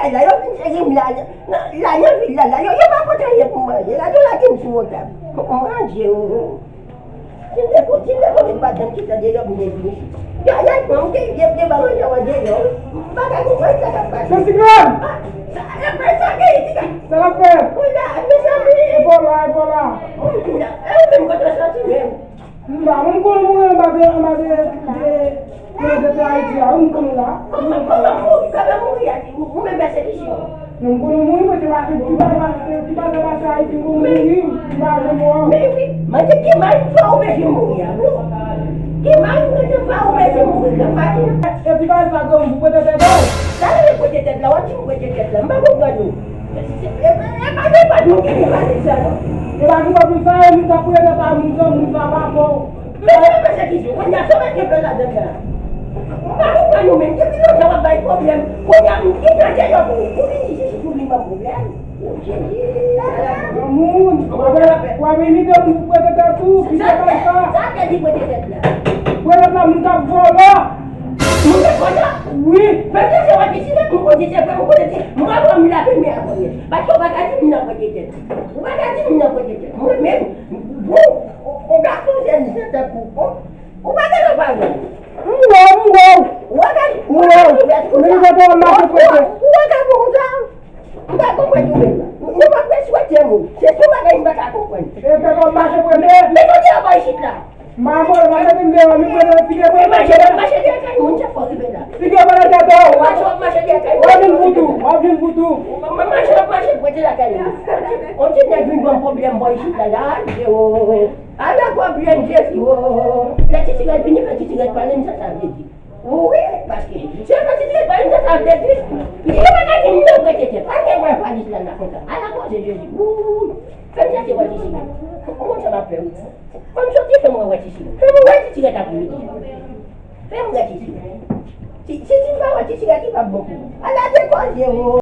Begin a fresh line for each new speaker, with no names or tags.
bagay la yo pinjegim la yo villa la yo ba ko taye pour manger la yo la kim sur table manger Cinta ko di badan kita dia yo bini. Ya ko ke dia ba yo waje yo. Bagay ko ba ta pa.
Sasigram.
Saya pesa ke tika.
Salape.
Udah, bisa ni.
Bola.
Udah, memang kau terasa sih.
Namun kalau mau amade de trai dia untung lah.
Kalau ya, mau biasa di sini.
Nunggu macam apa tiba bahasa itu mungkin tiba mau.
Macam gimana kau berjumpa ya? Gimana kau berjumpa?
Tiba sahaja buat ada.
Saya buat ada lawan cuma buat ada lembaga baru. Baru gimana sana?
Aku bisa minta punya data musa apa?
Saya bisa gitu. Hanya sama dia bela denda. Baru baru mungkin kita jawab baik problem. Punya mungkin aja ya bu. Ini sih 5 bulan.
Namun, wabah ini dia buat data tu bisa mereka.
Saya di buat denda.
Buat data minta bola.
Minta bola?
Oui.
Berarti saya di sini aku di sini aku di sini. Mau ambil apa ni aku ni? Baca bagasi minta buat denda. Bagasi minta buat denda. Mungkin bu. Udah tu jangan cerita buku. Udah dah bawa.
Wow.
Wadah.
Ini kata masuk kerja.
Wadah bukan. Udah aku buat juga. Ni apa sesuatu mu? Sesuatu macam ini aku buat.
Kata masuk kerja.
Mereka dia apa isitlah?
Mama macam ni dia ni pada tiga
Masih dia kan muncul foto benda.
tiga pada jatuh.
Masih dia kan.
Wabin butu.
Masih buat dia kan. Once dia ada problem boy isitlah. Ada problem dia sih. Nanti sih kan punya nanti sih kan paling saya jadi. Oui, parce que saya nanti sih paling saya jadi. Dia mana ni minta kerja. Pakai wifi di sana nak. Anak kau jadi. Kan saya buat di sini. Kamu sama apa? Kamu sorti semua buat di sini. Kamu buat di sini tak boleh. Kamu buat di sini. Si bawa di sini tak boleh. Anak dia kau je.